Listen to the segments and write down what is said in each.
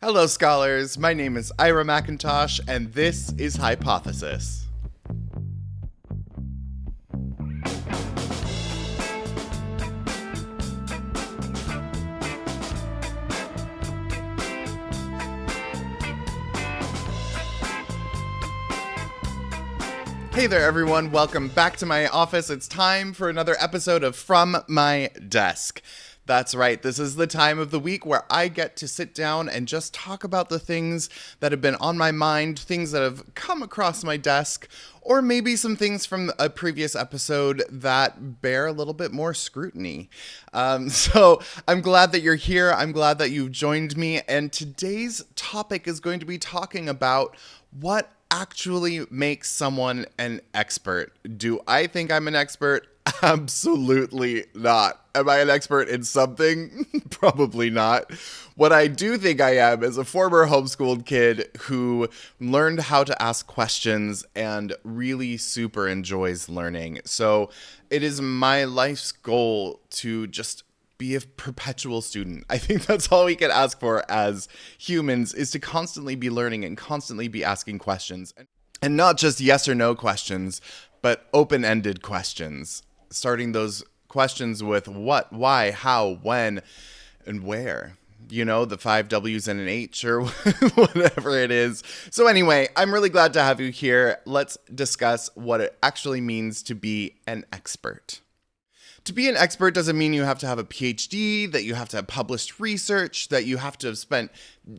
Hello, scholars. My name is Ira McIntosh, and this is Hypothesis. Hey there, everyone. Welcome back to my office. It's time for another episode of From My Desk. That's right. This is the time of the week where I get to sit down and just talk about the things that have been on my mind, things that have come across my desk, or maybe some things from a previous episode that bear a little bit more scrutiny. So I'm glad that you're here. I'm glad that you've joined me. And today's topic is going to be talking about what actually makes someone an expert. Do I think I'm an expert? Absolutely not. Am I an expert in something? Probably not. What I do think I am is a former homeschooled kid who learned how to ask questions and really super enjoys learning. So it is my life's goal to just be a perpetual student. I think that's all we can ask for as humans, is to constantly be learning and constantly be asking questions. And not just yes or no questions, but open-ended questions. Starting those questions with what, why, how, when, and where. You know, the 5 W's and an H or whatever it is. So anyway, I'm really glad to have you here. Let's discuss what it actually means to be an expert. To be an expert doesn't mean you have to have a PhD, that you have to have published research, that you have to have spent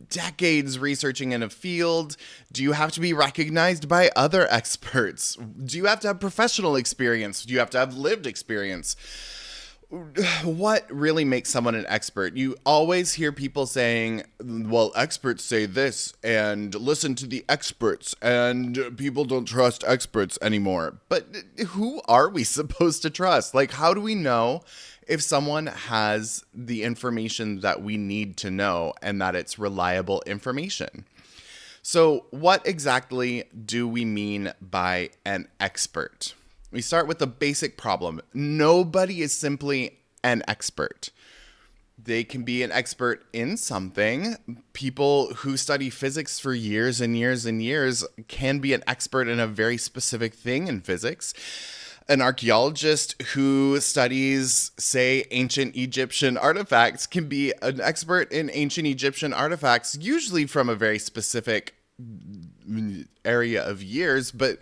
decades researching in a field. Do you have to be recognized by other experts? Do you have to have professional experience? Do you have to have lived experience? What really makes someone an expert? You always hear people saying, well, experts say this, and listen to the experts, and people don't trust experts anymore. But who are we supposed to trust? Like, how do we know if someone has the information that we need to know and that it's reliable information? So what exactly do we mean by an expert? We start with the basic problem. Nobody is simply an expert. They can be an expert in something. People who study physics for years and years and years can be an expert in a very specific thing in physics. An archaeologist who studies, say, ancient Egyptian artifacts can be an expert in ancient Egyptian artifacts, usually from a very specific area of years, but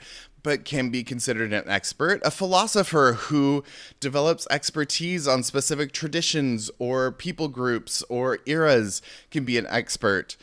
can be considered an expert. A philosopher who develops expertise on specific traditions or people groups or eras can be an expert.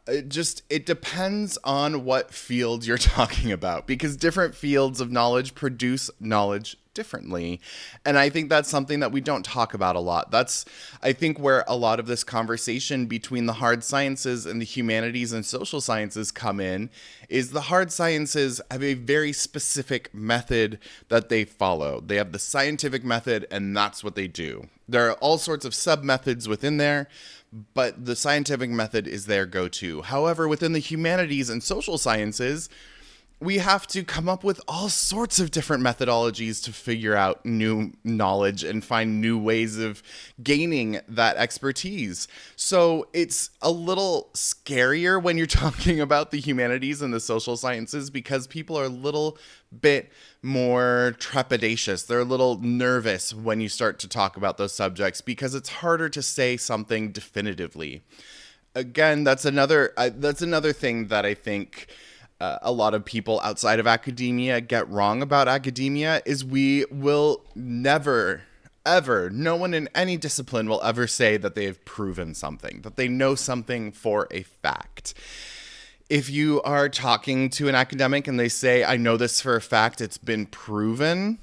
It depends on what field you're talking about, because different fields of knowledge produce knowledge differently. And I think that's something that we don't talk about a lot. That's, I think, where a lot of this conversation between the hard sciences and the humanities and social sciences come in, is the hard sciences have a very specific method that they follow. They have the scientific method, and that's what they do. There are all sorts of sub-methods within there, but the scientific method is their go-to. However, within the humanities and social sciences, we have to come up with all sorts of different methodologies to figure out new knowledge and find new ways of gaining that expertise. So it's a little scarier when you're talking about the humanities and the social sciences, because people are a little bit more trepidatious. They're a little nervous when you start to talk about those subjects, because it's harder to say something definitively. Again, that's another thing that I think a lot of people outside of academia get wrong about academia, is we will never, ever, no one in any discipline will ever say that they have proven something, that they know something for a fact. If you are talking to an academic and they say, I know this for a fact, it's been proven,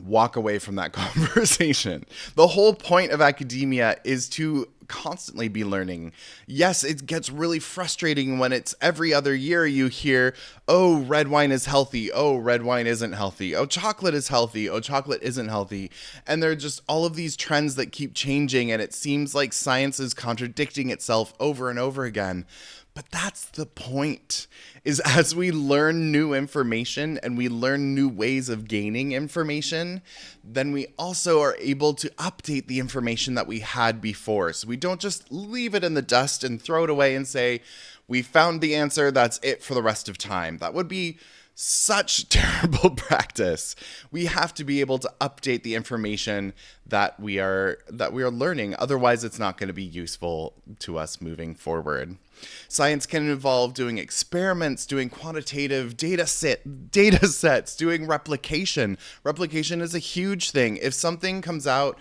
walk away from that conversation. The whole point of academia is to constantly be learning. Yes, it gets really frustrating when it's every other year you hear, oh, red wine is healthy. Oh, red wine isn't healthy. Oh, chocolate is healthy. Oh, chocolate isn't healthy. And there are just all of these trends that keep changing, and it seems like science is contradicting itself over and over again. But that's the point, is as we learn new information and we learn new ways of gaining information, then we also are able to update the information that we had before. So we don't just leave it in the dust and throw it away and say, we found the answer, that's it for the rest of time. That would be such terrible practice. We have to be able to update the information that we are learning. Otherwise, it's not going to be useful to us moving forward. Science can involve doing experiments, doing quantitative data sets, doing replication. Replication is a huge thing. If something comes out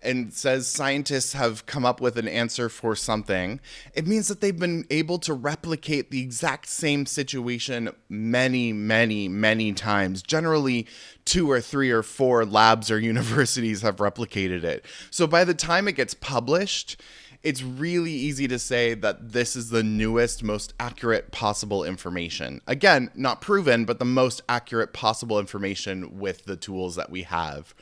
and says scientists have come up with an answer for something, it means that they've been able to replicate the exact same situation many, many, many times. Generally, 2 or 3 or 4 labs or universities have replicated it. So by the time it gets published, it's really easy to say that this is the newest, most accurate possible information. Again, not proven, but the most accurate possible information with the tools that we have.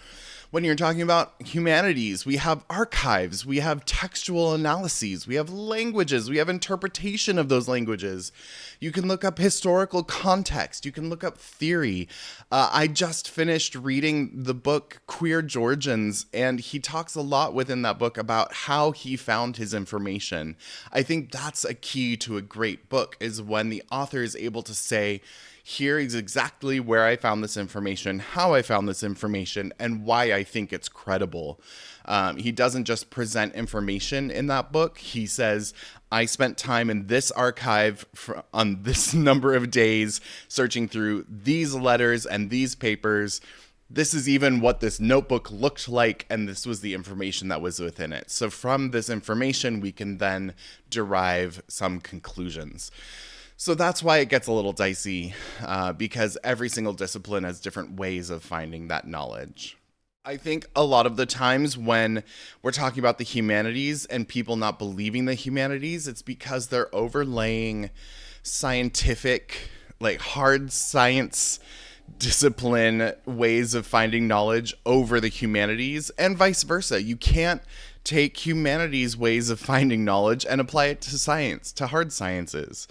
When you're talking about humanities, we have archives, we have textual analyses, we have languages, we have interpretation of those languages. You can look up historical context, you can look up theory. I just finished reading the book Queer Georgians, and he talks a lot within that book about how he found his information. I think that's a key to a great book, is when the author is able to say, here is exactly where I found this information, how I found this information, and why I think it's credible. He doesn't just present information in that book. He says, I spent time in this archive on this number of days searching through these letters and these papers. This is even what this notebook looked like, and this was the information that was within it. So from this information, we can then derive some conclusions. So that's why it gets a little dicey, because every single discipline has different ways of finding that knowledge. I think a lot of the times when we're talking about the humanities and people not believing the humanities, it's because they're overlaying scientific, like hard science discipline ways of finding knowledge over the humanities, and vice versa. You can't take humanities ways of finding knowledge and apply it to science, to hard sciences.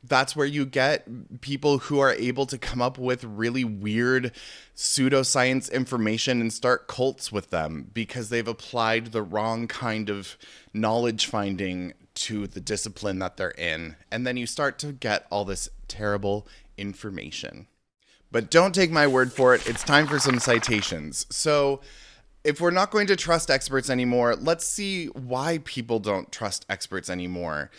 That's where you get people who are able to come up with really weird pseudoscience information and start cults with them because they've applied the wrong kind of knowledge finding to the discipline that they're in. And then you start to get all this terrible information. But don't take my word for it. It's time for some citations. So if we're not going to trust experts anymore, let's see why people don't trust experts anymore.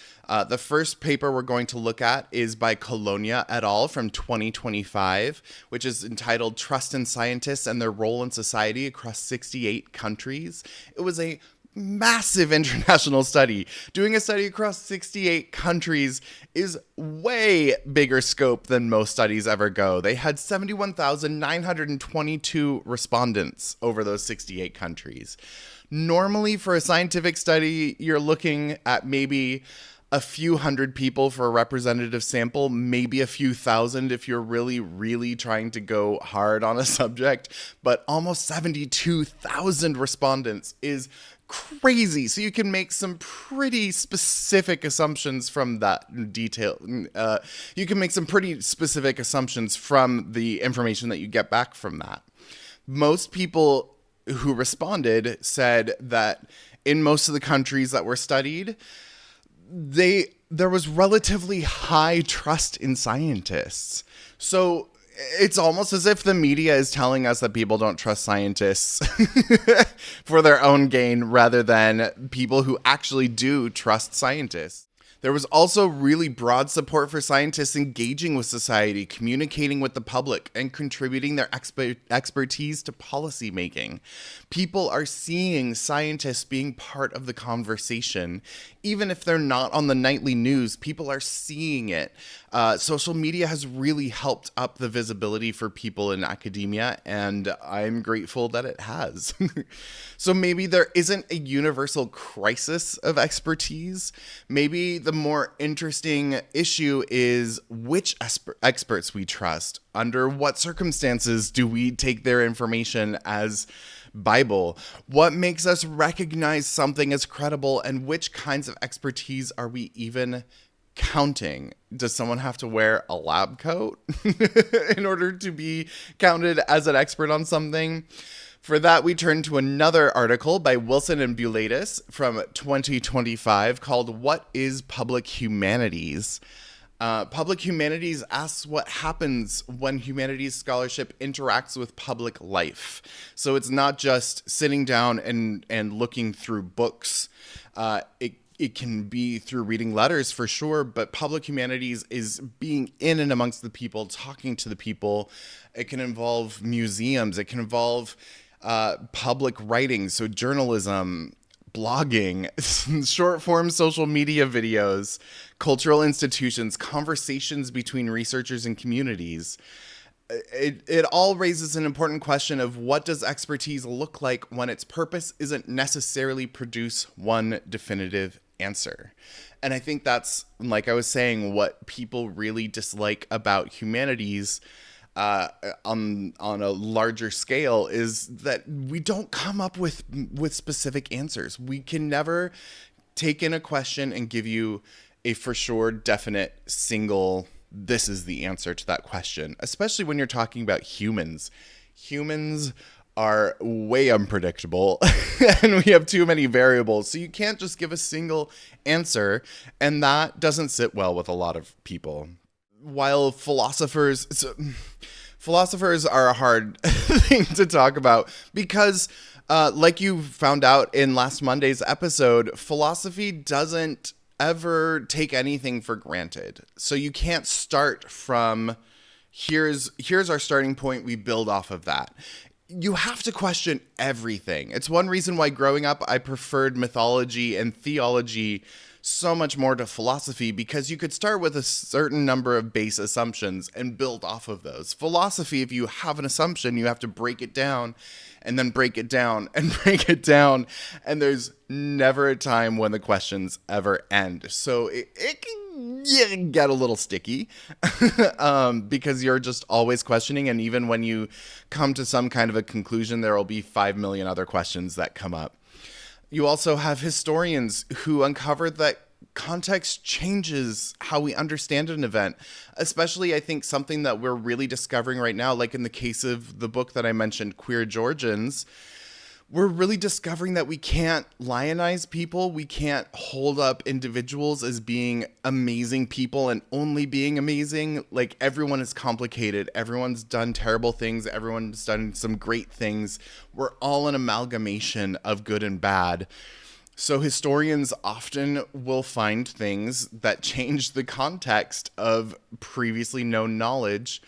The first paper we're going to look at is by Colonia et al. From 2025, which is entitled Trust in Scientists and Their Role in Society Across 68 Countries. It was a massive international study. Doing a study across 68 countries is way bigger scope than most studies ever go. They had 71,922 respondents over those 68 countries. Normally, for a scientific study, you're looking at maybe a few hundred people for a representative sample, maybe a few thousand if you're really, really trying to go hard on a subject, but almost 72,000 respondents is crazy. So you can make some pretty specific assumptions from that detail. You can make some pretty specific assumptions from the information that you get back from that. Most people who responded said that in most of the countries that were studied, there was relatively high trust in scientists. So it's almost as if the media is telling us that people don't trust scientists for their own gain rather than people who actually do trust scientists. There was also really broad support for scientists engaging with society, communicating with the public, and contributing their expertise to policy making. People are seeing scientists being part of the conversation. Even if they're not on the nightly news, people are seeing it. Social media has really helped up the visibility for people in academia, and I'm grateful that it has. So maybe there isn't a universal crisis of expertise. Maybe the more interesting issue is which experts we trust. Under what circumstances do we take their information as Bible? What makes us recognize something as credible, and which kinds of expertise are we even counting. Does someone have to wear a lab coat in order to be counted as an expert on something? For that, we turn to another article by Wilson and Bulatis from 2025 called "What is Public Humanities?" Public Humanities asks what happens when humanities scholarship interacts with public life. So it's not just sitting down and looking through books. It can be through reading letters for sure, but public humanities is being in and amongst the people, talking to the people. It can involve museums. It can involve public writing, so journalism, blogging, short form social media videos, cultural institutions, conversations between researchers and communities. It all raises an important question of what does expertise look like when its purpose isn't necessarily produce one definitive answer. And I think that's, like I was saying, what people really dislike about humanities on a larger scale is that we don't come up with specific answers. We can never take in a question and give you a for sure definite single this is the answer to that question, especially when you're talking about humans. Humans are way unpredictable and we have too many variables. So you can't just give a single answer, and that doesn't sit well with a lot of people. While philosophers are a hard thing to talk about because like you found out in last Monday's episode, philosophy doesn't ever take anything for granted. So you can't start from here's our starting point, we build off of that. You have to question everything. It's one reason why growing up I preferred mythology and theology so much more to philosophy, because you could start with a certain number of base assumptions and build off of those. Philosophy, if you have an assumption, you have to break it down and then break it down and break it down. And there's never a time when the questions ever end. So it can get a little sticky because you're just always questioning. And even when you come to some kind of a conclusion, there will be 5 million other questions that come up. You also have historians who uncover that context changes how we understand an event, especially I think something that we're really discovering right now, like in the case of the book that I mentioned, Queer Georgians. We're really discovering that we can't lionize people. We can't hold up individuals as being amazing people and only being amazing. Like, everyone is complicated. Everyone's done terrible things. Everyone's done some great things. We're all an amalgamation of good and bad. So historians often will find things that change the context of previously known knowledge,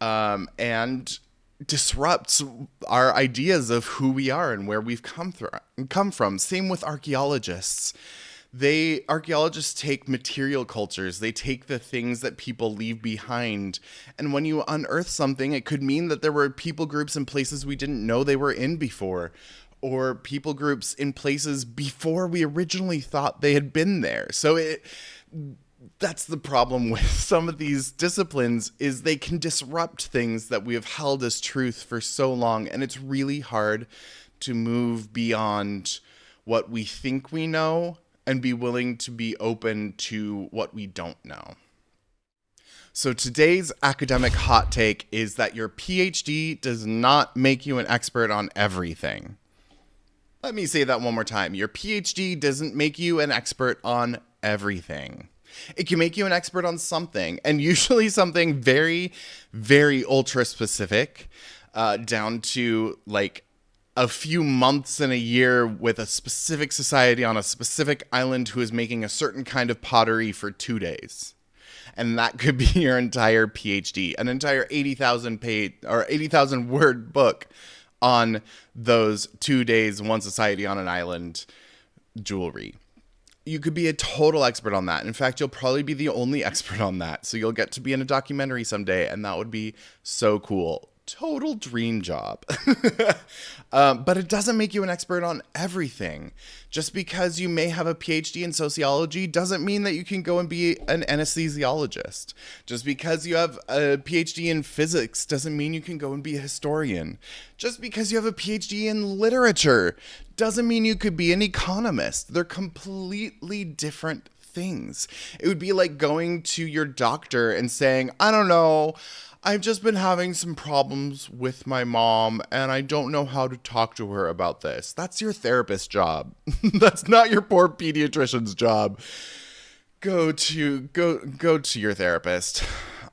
and disrupts our ideas of who we are and where we've come from. Same with archaeologists. Archaeologists take material cultures. They take the things that people leave behind. And when you unearth something, it could mean that there were people groups in places we didn't know they were in before, or people groups in places before we originally thought they had been there. So that's the problem with some of these disciplines, is they can disrupt things that we have held as truth for so long. And it's really hard to move beyond what we think we know and be willing to be open to what we don't know. So today's academic hot take is that your PhD does not make you an expert on everything. Let me say that one more time. Your PhD doesn't make you an expert on everything. It can make you an expert on something, and usually something very, very ultra specific, down to like a few months in a year with a specific society on a specific island who is making a certain kind of pottery for 2 days. And that could be your entire PhD, an entire 80,000 page or 80,000 word book on those 2 days, one society on an island jewelry. You could be a total expert on that. In fact, you'll probably be the only expert on that. So you'll get to be in a documentary someday, and that would be so cool. Total dream job. But it doesn't make you an expert on everything. Just because you may have a PhD in sociology doesn't mean that you can go and be an anesthesiologist. Just because you have a PhD in physics doesn't mean you can go and be a historian. Just because you have a PhD in literature doesn't mean you could be an economist. They're completely different things. It would be like going to your doctor and saying, I don't know, I've just been having some problems with my mom and I don't know how to talk to her about this. That's your therapist's job. That's not your poor pediatrician's job. Go to your therapist.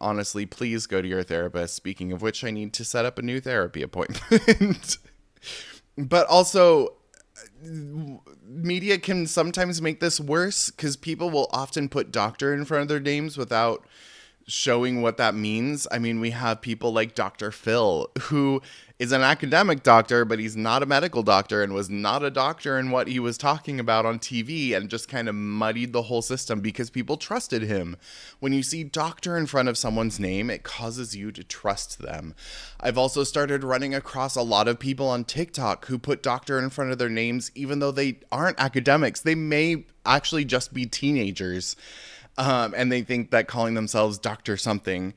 Honestly, please go to your therapist. Speaking of which, I need to set up a new therapy appointment. But also, media can sometimes make this worse because people will often put doctor in front of their names without showing what that means. I mean, we have people like Dr. Phil, who is an academic doctor, but he's not a medical doctor and was not a doctor in what he was talking about on TV, and just kind of muddied the whole system because people trusted him. When you see doctor in front of someone's name, it causes you to trust them. I've also started running across a lot of people on TikTok who put doctor in front of their names, even though they aren't academics. They may actually just be teenagers. And they think that calling themselves Dr. something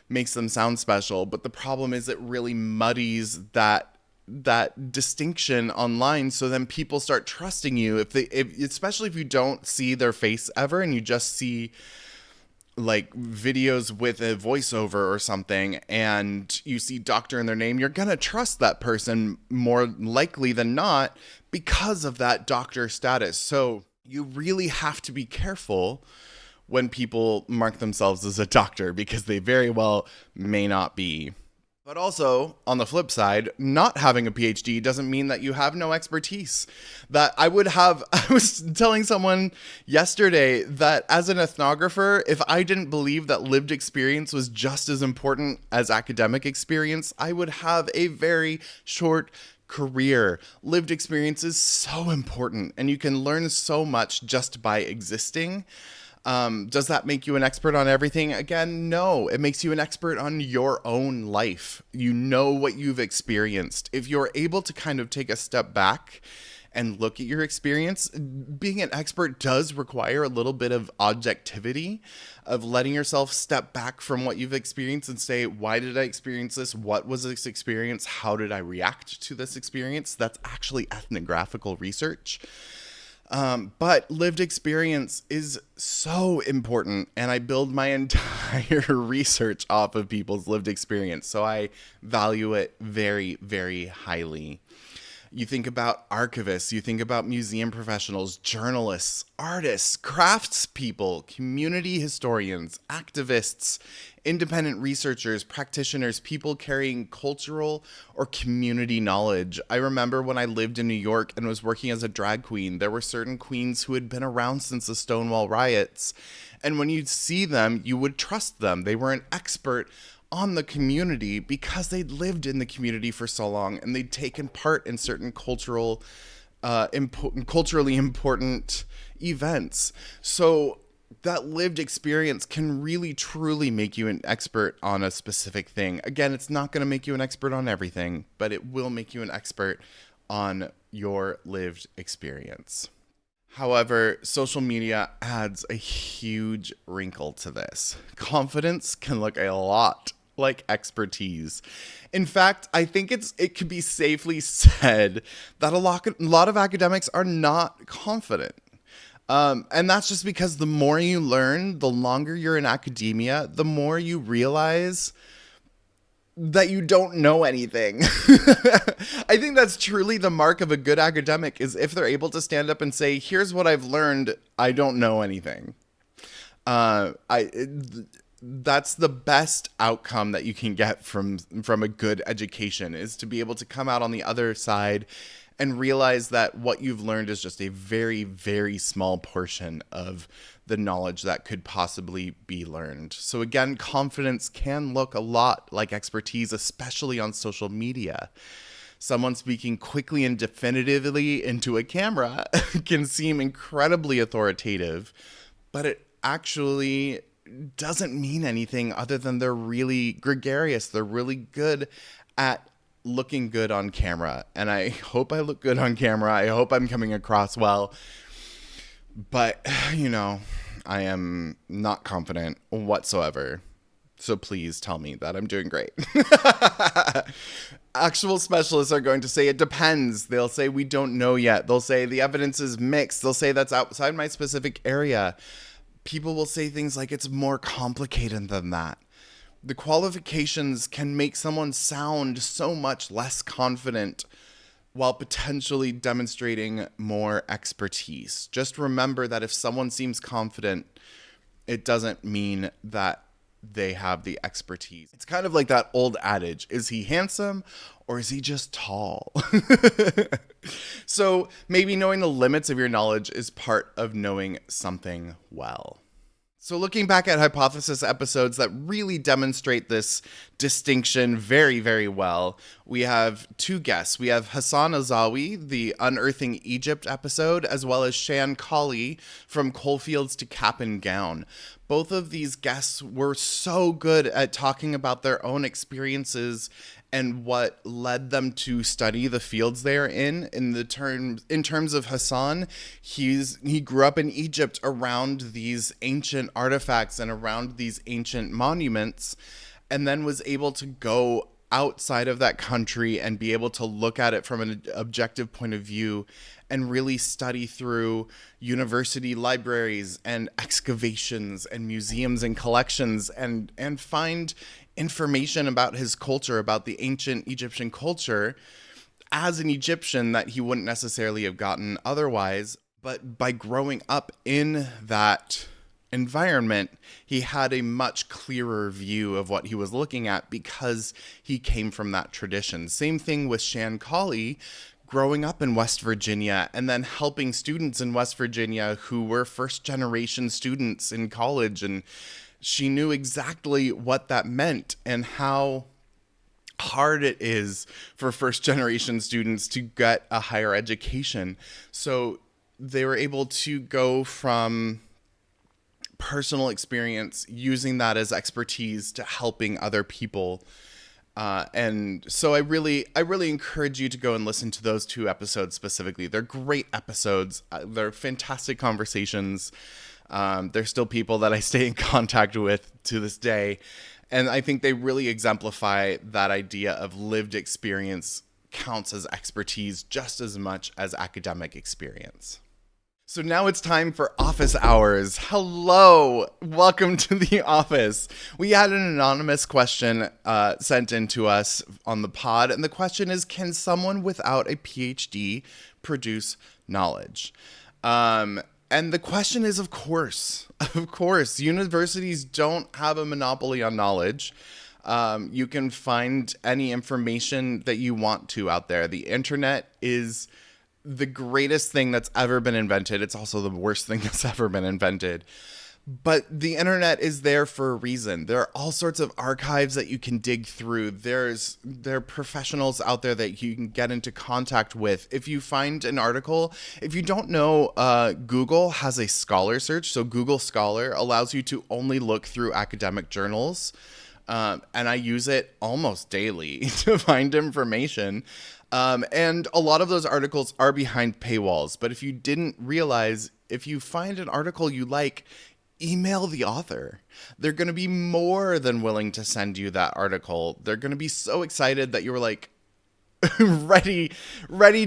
makes them sound special. But the problem is it really muddies that distinction online. So then people start trusting you especially if you don't see their face ever and you just see like videos with a voiceover or something and you see doctor in their name, you're going to trust that person more likely than not because of that doctor status. So you really have to be careful when people mark themselves as a doctor, because they very well may not be. But also, on the flip side, not having a PhD doesn't mean that you have no expertise. I was telling someone yesterday that as an ethnographer, if I didn't believe that lived experience was just as important as academic experience, I would have a very short career. Lived experience is so important, and you can learn so much just by existing. Does that make you an expert on everything? Again, no. It makes you an expert on your own life. You know what you've experienced. If you're able to kind of take a step back and look at your experience, being an expert does require a little bit of objectivity, of letting yourself step back from what you've experienced and say, why did I experience this? What was this experience? How did I react to this experience? That's actually ethnographical research. But lived experience is so important, and I build my entire research off of people's lived experience. So I value it very, very highly. You think about archivists, you think about museum professionals, journalists, artists, craftspeople, community historians, activists, independent researchers, practitioners, people carrying cultural or community knowledge. I remember when I lived in New York and was working as a drag queen, there were certain queens who had been around since the Stonewall riots. And when you'd see them, you would trust them. They were an expert on the community because they'd lived in the community for so long and they'd taken part in certain culturally important events. So that lived experience can really truly make you an expert on a specific thing. Again, it's not going to make you an expert on everything, but it will make you an expert on your lived experience. However, social media adds a huge wrinkle to this. Confidence can look a lot like expertise. In fact, I think it could be safely said that a lot of academics are not confident. And that's just because the more you learn, the longer you're in academia, the more you realize that you don't know anything. I think that's truly the mark of a good academic, is if they're able to stand up and say, here's what I've learned, I don't know anything. That's the best outcome that you can get from a good education, is to be able to come out on the other side and realize that what you've learned is just a very, very small portion of the knowledge that could possibly be learned. So again, confidence can look a lot like expertise, especially on social media. Someone speaking quickly and definitively into a camera can seem incredibly authoritative, but it actually doesn't mean anything other than they're really gregarious. They're really good at looking good on camera. And I hope I look good on camera. I hope I'm coming across well. But, I am not confident whatsoever. So please tell me that I'm doing great. Actual specialists are going to say it depends. They'll say we don't know yet. They'll say the evidence is mixed. They'll say that's outside my specific area. people will say things like it's more complicated than that. The qualifications can make someone sound so much less confident while potentially demonstrating more expertise. Just remember that if someone seems confident, it doesn't mean that they have the expertise. It's kind of like that old adage, is he handsome or is he just tall? So maybe knowing the limits of your knowledge is part of knowing something well. So looking back at hypothesis episodes that really demonstrate this distinction very, very well, we have two guests. We have Hassan Azawi, the Unearthing Egypt episode, as well as Shan Colley from Coalfields to Cap and Gown. Both of these guests were so good at talking about their own experiences and what led them to study the fields they are in. In terms of Hassan, he grew up in Egypt around these ancient artifacts and around these ancient monuments, and then was able to go outside of that country and be able to look at it from an objective point of view and really study through university libraries and excavations and museums and collections and find information about his culture, about the ancient Egyptian culture as an Egyptian that he wouldn't necessarily have gotten otherwise. But by growing up in that environment, he had a much clearer view of what he was looking at because he came from that tradition. Same thing with Shan Colley, growing up in West Virginia and then helping students in West Virginia who were first generation students in college, and she knew exactly what that meant and how hard it is for first generation students to get a higher education. So they were able to go from personal experience, using that as expertise, to helping other people. And so I really encourage you to go and listen to those two episodes specifically. They're great episodes. They're fantastic conversations. They're still people that I stay in contact with to this day. And I think they really exemplify that idea of lived experience counts as expertise just as much as academic experience. So now it's time for office hours. Hello, welcome to the office. We had an anonymous question sent in to us on the pod, and the question is, can someone without a PhD produce knowledge? And the question is, of course, universities don't have a monopoly on knowledge. You can find any information that you want to out there. The internet is the greatest thing that's ever been invented. It's also the worst thing that's ever been invented. But the internet is there for a reason. There are all sorts of archives that you can dig through. There are professionals out there that you can get into contact with. If you find an article, if you don't know, Google has a scholar search. So Google Scholar allows you to only look through academic journals. And I use it almost daily to find information. And a lot of those articles are behind paywalls. But if you didn't realize, if you find an article you like, email the author. They're going to be more than willing to send you that article. They're going to be so excited that you were like ready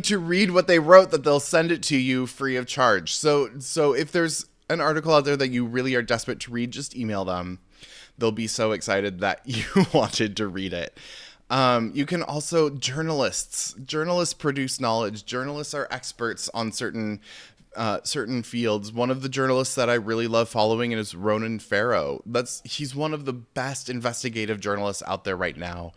to read what they wrote, that they'll send it to you free of charge. So if there's an article out there that you really are desperate to read, just email them. They'll be so excited that you wanted to read it. You can also, journalists produce knowledge. Journalists are experts on certain fields. One of the journalists that I really love following is Ronan Farrow. He's one of the best investigative journalists out there right now.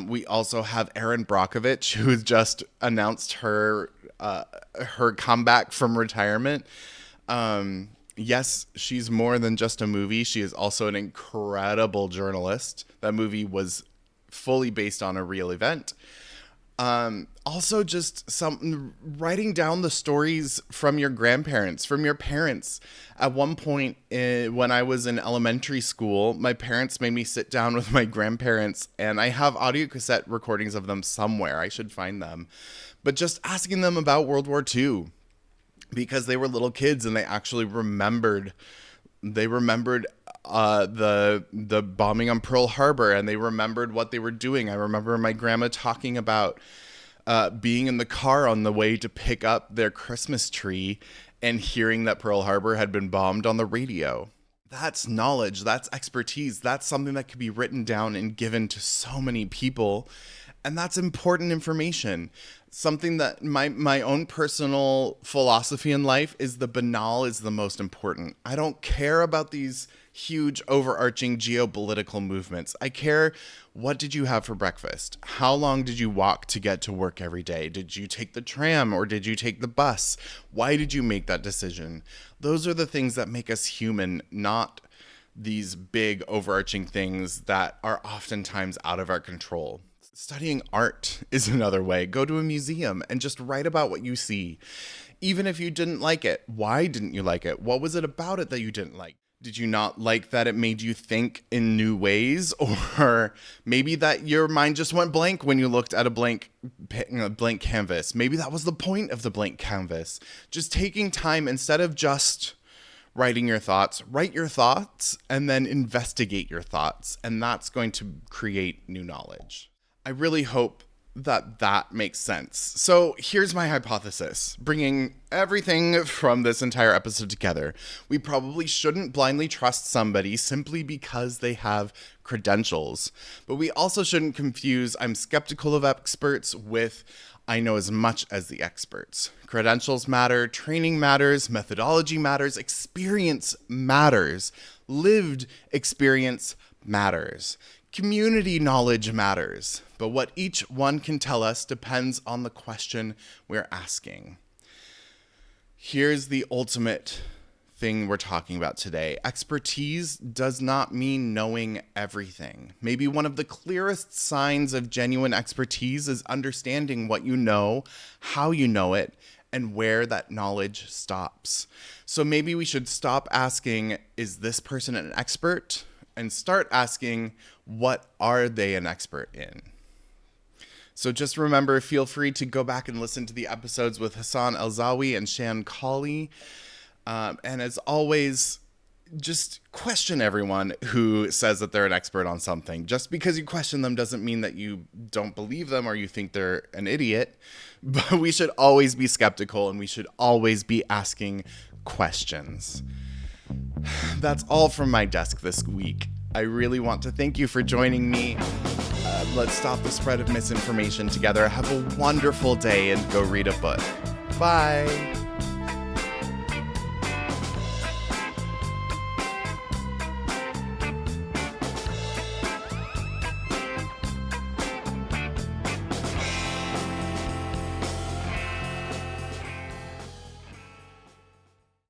We also have Erin Brockovich, who has just announced her comeback from retirement. Yes, she's more than just a movie. She is also an incredible journalist. That movie was fully based on a real event. Also just writing down the stories from your grandparents, from your parents. At one point when I was in elementary school, my parents made me sit down with my grandparents, and I have audio cassette recordings of them somewhere. I should find them. But just asking them about World War II, because they were little kids and they actually remembered. They remembered the bombing on Pearl Harbor, and they remembered what they were doing. I remember my grandma talking about being in the car on the way to pick up their Christmas tree and hearing that Pearl Harbor had been bombed on the radio. That's knowledge, that's expertise, that's something that could be written down and given to so many people. And that's important information. Something that my own personal philosophy in life is the banal is the most important. I don't care about these huge overarching geopolitical movements. I care, what did you have for breakfast? How long did you walk to get to work every day? Did you take the tram or did you take the bus? Why did you make that decision? Those are the things that make us human, not these big overarching things that are oftentimes out of our control. Studying art is another way. Go to a museum and just write about what you see. Even if you didn't like it, why didn't you like it? What was it about it that you didn't like? Did you not like that it made you think in new ways? Or maybe that your mind just went blank when you looked at a blank canvas. Maybe that was the point of the blank canvas. Just taking time instead of just writing your thoughts, write your thoughts and then investigate your thoughts. And that's going to create new knowledge. I really hope that makes sense. So here's my hypothesis, bringing everything from this entire episode together. We probably shouldn't blindly trust somebody simply because they have credentials, but we also shouldn't confuse I'm skeptical of experts with I know as much as the experts. Credentials matter, training matters, methodology matters, experience matters, lived experience matters. Community knowledge matters, but what each one can tell us depends on the question we're asking. Here's the ultimate thing we're talking about today. Expertise does not mean knowing everything. Maybe one of the clearest signs of genuine expertise is understanding what you know, how you know it, and where that knowledge stops. So maybe we should stop asking, is this person an expert? And start asking, what are they an expert in? So just remember, feel free to go back and listen to the episodes with Hassan Elzawi and Shan Kali. And as always, just question everyone who says that they're an expert on something. Just because you question them doesn't mean that you don't believe them or you think they're an idiot. But we should always be skeptical and we should always be asking questions. That's all from my desk this week. I really want to thank you for joining me. Let's stop the spread of misinformation together. Have a wonderful day and go read a book. Bye.